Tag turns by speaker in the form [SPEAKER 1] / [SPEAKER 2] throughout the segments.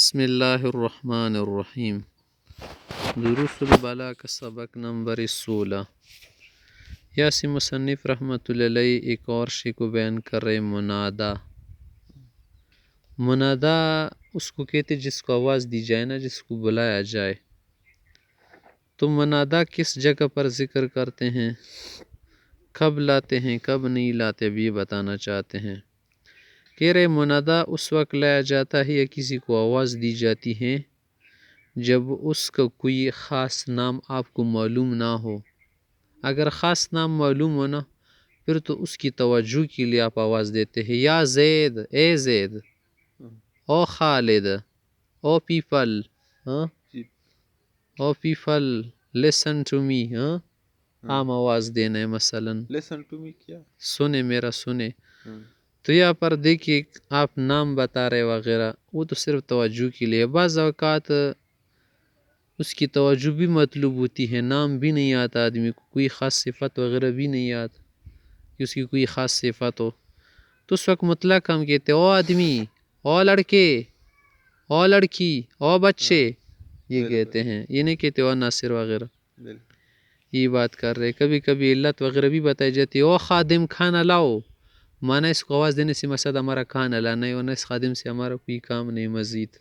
[SPEAKER 1] بسم اللہ الرحمن الرحیم۔ دروس البلاغہ کا سبق نمبر 16۔ یاسی مصنف رحمۃ اللہ علیہ ایک اور شے کو بیان کر رہے منادا۔ منادا اس کو کہتے جس کو آواز دی جائے نا، جس کو بلایا جائے۔ تو منادا کس جگہ پر ذکر کرتے ہیں، کب لاتے ہیں، کب نہیں لاتے، اب یہ بتانا چاہتے ہیں۔ کہہ رہے منادا اس وقت لایا جاتا ہے یا کسی کو آواز دی جاتی ہے جب اس کا کوئی خاص نام آپ کو معلوم نہ ہو۔ اگر خاص نام معلوم ہو نا، پھر تو اس کی توجہ کے لیے آپ آواز دیتے ہیں، یا زید، اے زید، او Khalid, O people, O people listen to me, عام آواز دینا ہے مثلا
[SPEAKER 2] لسن ٹو می کیا؟
[SPEAKER 1] سنے میرا سنے۔ تو یہاں پر دیکھیے آپ نام بتا رہے وغیرہ، وہ تو صرف توجہ کے لیے۔ بعض اوقات اس کی توجہ بھی مطلوب ہوتی ہے، نام بھی نہیں آتا آدمی کو، کوئی خاص صفت وغیرہ بھی نہیں آتا کہ اس کی کوئی خاص صفت ہو، تو اس وقت مطلق ہم کہتے ہیں او آدمی، او لڑکے، او لڑکی، او بچے، یہ کہتے ہیں، یہ نہیں کہتے او ناصر وغیرہ۔ یہ بات کر رہے، کبھی کبھی علت وغیرہ بھی بتائی جاتی ہے، او خادم کھانا لاؤ، مانا اس کو آواز دینے سے مقصد ہمارا کھانا لانا ہے، ورنہ اس خادم سے ہمارا کوئی کام نہیں مزید۔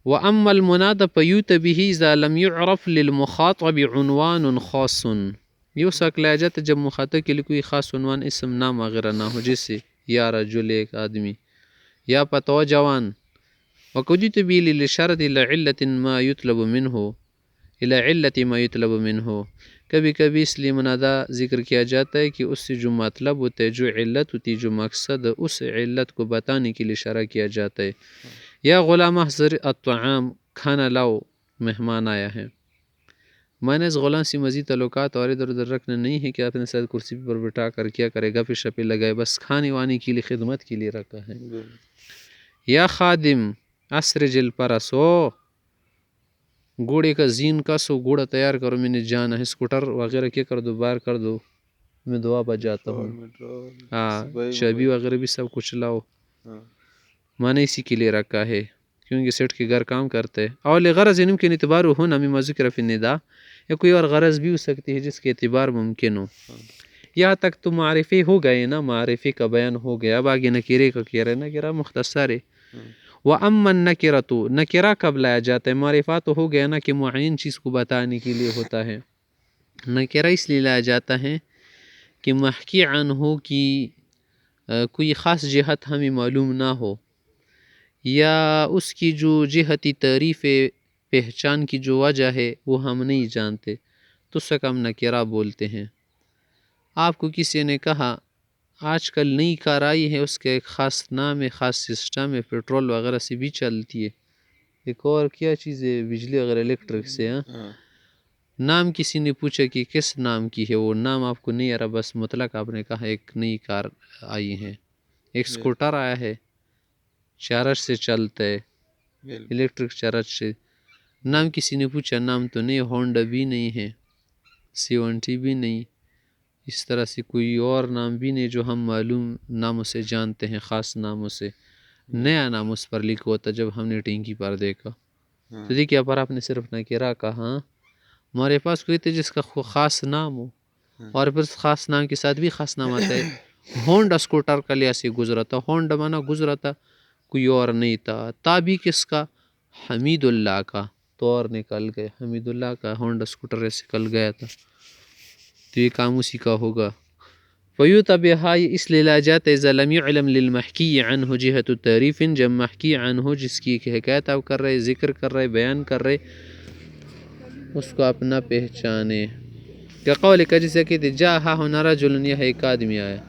[SPEAKER 1] وَأَمَّا الْمُنَادَى فَيُؤْتَى بِهِ إِذَا لَمْ يُعْرَفْ لِلْمُخَاطَبِ عُنْوَانٌ خاصٌ۔ یہ اس وقت لایا جاتا ہے جب مخاطب کے لیے کوئی خاص عنوان، اسم، نام وغیرہ نہ ہو، جیسے یا رجل ایک آدمی، یا پتہ جوان۔ وَقَدْ يُؤْتَى بِهِ لِلْإِشَارَةِ إِلَىٰ عِلَّةٍ مَا يُطْلَبُ مِنْهُ إِلَىٰ عِلَّةِ مَا يُطْلَبُ مِنْهُ۔ کبھی کبھی اس لیے منادا ذکر کیا جاتا ہے کہ اس سے جو مطلب ہوتا ہے، جو علت ہوتی ہے، جو مقصد، اس علت کو بتانے کے لیے اشارہ کیا جاتا ہے۔ یا غلام احضر الطعام، کھانا لاؤ، مہمان آیا ہے۔ معنی اس غلام سے مزید تعلقات اور ادھر ادھر رکھنا نہیں ہے کہ آپ نے ساتھ کرسی پر بٹھا کر کیا کرے، گپے شپے لگائے، بس کھانے وانے کے لیے، خدمت کے لیے رکھا ہے۔ یا خادم اسرج الفرس، گھوڑے کا زین کسو، گھوڑا تیار کرو، میں نے جانا ہے، اسکوٹر وغیرہ کیا کر دو، باہر کر دو، میں دعا بجاتا ہوں، چابی وغیرہ بھی سب کچھ لاؤ۔ معنی اسی کے لیے رکھا ہے کیونکہ سیٹ کے گھر کام کرتے ہیں۔ اور لغرض يمكن اعتباره هنا مما ذکر فی النداء، یا کوئی اور غرض بھی ہو سکتی ہے جس کے اعتبار ممکن ہو۔ یہاں تک تو معرفی ہو گئے نا، معرفی کا بیان ہو گیا، اب آگے نکیرے کا کہہ رہے، نکیرہ مختصر ہے۔ وَأَمَّا النَّكِرَةُ، نکیرہ کب لایا جاتا ہے؟ معرفہ تو ہو گیا نا کہ معین چیز کو بتانے کے لیے ہوتا ہے۔ نکیرہ اس لیے لایا جاتا ہے کہ محکی عنہ کی کوئی خاص جہت ہمیں معلوم نہ ہو، یا اس کی جو جہتی تعریف پہچان کی جو وجہ ہے وہ ہم نہیں جانتے، تو اس کو ہم نکیرہ بولتے ہیں۔ آپ کو کسی نے کہا آج کل نئی کار آئی ہے، اس کا ایک خاص نام ہے، خاص سسٹم ہے، پیٹرول وغیرہ سے بھی چلتی ہے، ایک اور کیا چیز ہے، بجلی وغیرہ الیکٹرک سے، نام کسی نے پوچھا کہ کس نام کی ہے، وہ نام آپ کو نہیں آ رہا، بس مطلق آپ نے کہا ایک نئی کار آئی ہے، ایک اسکوٹر آیا ہے، چارج سے چلتا ہے، الیکٹرک چارج سے۔ نام کسی نے پوچھا، نام تو نہیں، ہونڈا بھی نہیں ہے، C20 بھی نہیں، اس طرح سے کوئی اور نام بھی نہیں جو ہم معلوم ناموں سے جانتے ہیں، خاص ناموں سے۔ نیا نام اس پر لکھا ہوتا جب ہم نے ٹینکی پر دیکھا، تو دیکھیے پر آپ نے صرف نکیرہ کہا، ہمارے پاس کوئی تھے جس کا خاص نام ہو، اور پھر خاص نام کے ساتھ بھی خاص نام آتا ہے۔ ہونڈا اسکوٹر کا لیا سے گزرا تھا، ہونڈا مانا گزرا تھا، کوئی اور نہیں تھا۔ تابی کس کا؟ حمید اللہ کا، تو اور نکل گئے، حمید اللہ کا ہونڈا اسکوٹر ایسے نکل گیا تھا، تو یہ کام اسی کا ہوگا۔ فیوتا بہا، اس لیے لا جاتا ہے اذا لم يعلم للمحکی عنہ جہت تعریف، جب محکی عنہ جس کی حکایت آپ کر رہے، ذکر کر رہے، بیان کر رہے، اس کو اپنا پہچانے۔ کہ قول کا جسے کہتے جا ہا ہنا رجل، یہ ایک آدمی آیا،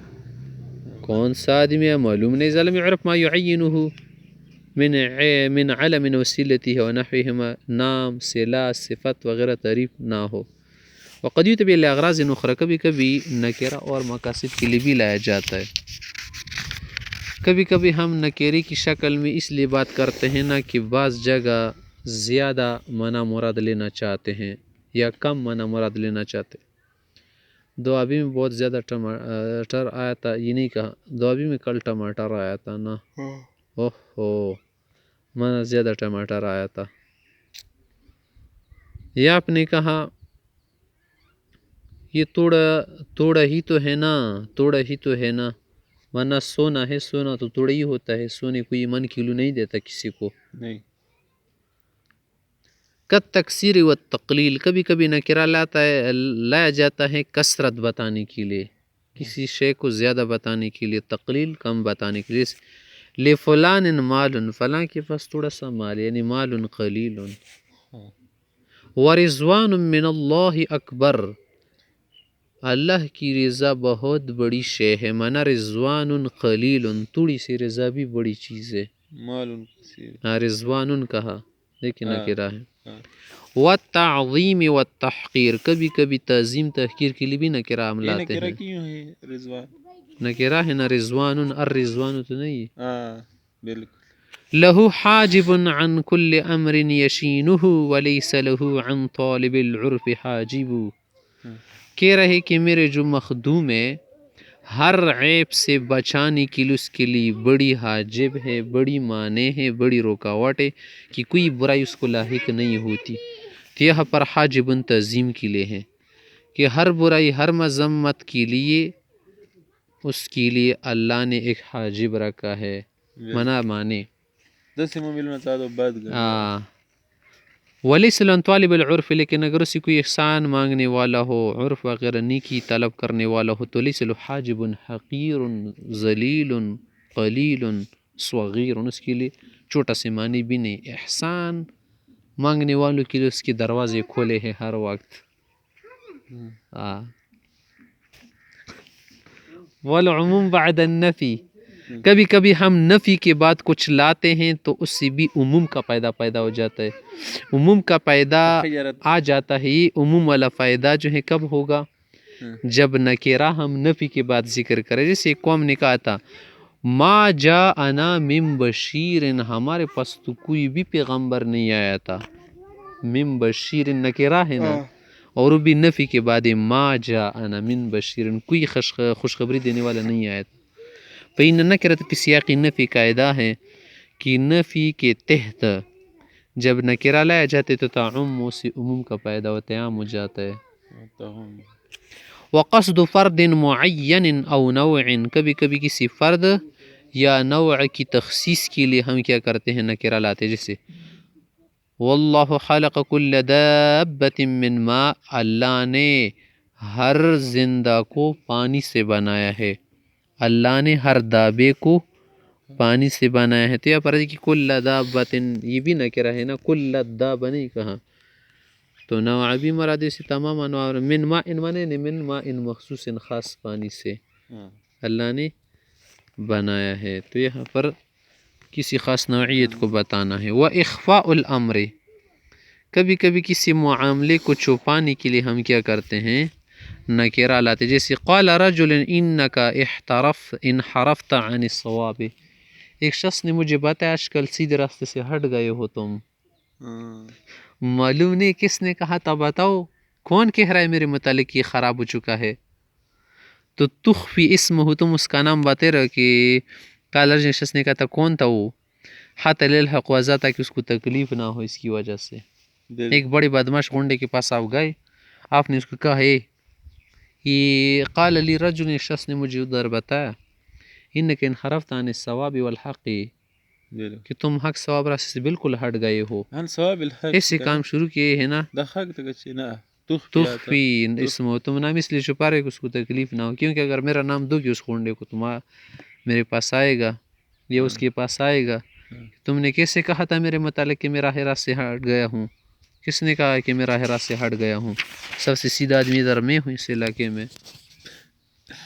[SPEAKER 1] کون سا آدمی ہے معلوم نہیں، اذا لم يعرف ما يعینہ من علم وسیلتہ ونحوہما، نام، صلہ، صفت وغیرہ تعریف نہ ہو۔ وقد یتبع لاغراض اخرى، کبھی کبھی نکیرہ اور مقاصد کے لیے بھی لایا جاتا ہے۔ کبھی کبھی ہم نکیرے کی شکل میں اس لیے بات کرتے ہیں نا کہ بعض جگہ زیادہ معنی مراد لینا چاہتے ہیں یا کم معنی مراد لینا چاہتے ہیں۔ دوابی میں بہت زیادہ ٹماٹر آیا تھا، یہ نہیں کہا دوابی میں کل ٹماٹر آیا تھا نا، اوہو، مانا زیادہ ٹماٹر آیا تھا. یا آپ نے کہا یہ توڑا ہی تو ہے نا، توڑا ہی تو ہے نا، ورنہ سونا ہے، سونا تو توڑا ہی ہوتا ہے، سونے کو یہ من کلو نہیں دیتا کسی کو.
[SPEAKER 2] نہیں.
[SPEAKER 1] قد تکثیر و تقلیل، کبھی کبھی نکرہ لایا جاتا ہے کثرت بتانے کے لیے، کسی شے کو زیادہ بتانے کے لیے، تقلیل کم بتانے کے لیے. لفلان مال، فلاں کے پاس تھوڑا سا مال، یعنی مال قلیل. ورضوان من اللہ اکبر، اللہ کی رضا بہت بڑی شے ہے. مانا رضوان قلیل، تھوڑی سی رضا بھی بڑی چیز ہے.
[SPEAKER 2] مال کثیر.
[SPEAKER 1] ہاں رضوان کہا لیکن نکرہ ہے. والتعظیم والتحقیر، کبھی کبھی تعظیم تحقیر کے لیے بھی نکرہ ہم لاتے ہیں.
[SPEAKER 2] کیوں ہے رضوان؟
[SPEAKER 1] نکرہ ہے نا رضوان، الرضوان تو نہیں ہے.
[SPEAKER 2] ہاں بالکل.
[SPEAKER 1] لہو حاجب عن کل امر یشینہ ولیس لہو عن طالب العرف حاجب. کہہ رہے کہ میرے جو مخدوم ہے ہر عیب سے بچانے کے لیے اس کے لیے بڑی حاجب ہے، بڑی معنی ہے، بڑی رکاوٹ ہے کہ کوئی برائی اس کو لاحق نہیں ہوتی. تو یہاں پر حاجب تعظیم کے لیے ہے کہ ہر برائی، ہر مذمت کے لیے اس کے لیے اللہ نے ایک حاجب رکھا ہے. منع مانے ولیس لن طالب العرف، لیکن اگر اسی کوئی احسان مانگنے والا ہو، عرف وغیرہ نیکی طلب کرنے والا ہو، تو لیس لہ حاجب حقیر ذلیل قلیل صغیر، اس کے لیے چھوٹا سے معنی بھی نہیں. احسان مانگنے والوں کے لیے اس کے دروازے کھولے ہیں ہر وقت. والعموم بعد النفی، کبھی کبھی ہم نفی کے بعد کچھ لاتے ہیں تو اس سے بھی عموم کا پیدا ہو جاتا ہے، عموم کا پیدا آ جاتا ہے. یہ عموم والا فائدہ جو ہے کب ہوگا؟ جب نکرہ ہم نفی کے بعد ذکر کریں. جیسے ایک قوم نے کہا تھا ما جاءنا من بشیر، ہمارے پاس تو کوئی بھی پیغمبر نہیں آیا تھا. من بشیر نکرہ ہے نا، اور وہ بھی نفی کے بعد ما جاءنا من بشیر، کوئی خوشخبری دینے والا نہیں آیا تھا. فإن نکرۃ فی سیاق نفی قاعدہ ہے کہ نفی کے تحت جب نکرہ لایا جاتے تو تعم سے عموم کا پیدا و تعام ہو جاتا ہے. وقصد فرد معین او نوع، کبھی کبھی کسی فرد یا نوع کی تخصیص کے لیے ہم کیا کرتے ہیں نکرہ لاتے. جیسے واللہ خلق کل دابۃ من ماء، اللہ نے ہر زندہ کو پانی سے بنایا ہے. اللہ نے ہر دابے کو پانی سے بنایا ہے. تو یہ پر کہ کل دابۃ، یہ بھی نکرہ ہے نا، کل دابہ نہیں کہا. تو نوع بھی مراد سے تمام انواع، من ماء مانے من ماء مخصوص، خاص پانی سے اللہ نے بنایا ہے. تو یہاں پر کسی خاص نوعیت کو بتانا ہے. وَإِخْفَاءُ الْأَمْرِ، کبھی کبھی کسی معاملے کو چھپانے کے لیے ہم کیا کرتے ہیں نکرہ لاتے. جیسے قال رجل انك انحرفت عن الصواب، ایک شخص نے مجھے بتایا آج کل سیدھے راستے سے ہٹ گئے ہو تم. معلوم نہیں کس نے کہا تھا، بتاؤ کون کہہ رہا ہے میرے متعلق یہ خراب ہو چکا ہے. تو تخفی اسم ہو، تم اس کا نام بتے رہو کہ قال رجل، شخص نے کہا تھا کون تھا وہ، حتی للحق وضع، تاکہ اس کو تکلیف نہ ہو اس کی وجہ سے. ایک بڑے بدماش گنڈے کے پاس آپ گئے، آپ نے اس کو کہا ہے یہ قال لی رجل، شخص نے مجھے ادھر بتایا انک انحرفت عن الصواب والحق، کہ تم حق ثواب راستے سے بالکل ہٹ گئے ہو. ایسے کام شروع کیے ہیں نا. تخفی اسم ہو، تم نام اس لیے چھپا رہے کہ اس کو تکلیف نہ ہو، کیونکہ اگر میرا نام دو گے اس گنڈے کو، تمہارا میرے پاس آئے گا یا اس کے پاس آئے گا. تم نے کیسے کہا تھا میرے متعلق کہ میں راہ راست سے ہٹ گیا ہوں؟ کس نے کہا کہ میں راہ راست سے ہٹ گیا ہوں؟ سب سے سیدھا آدمی ادھر میں ہوں اس علاقے میں.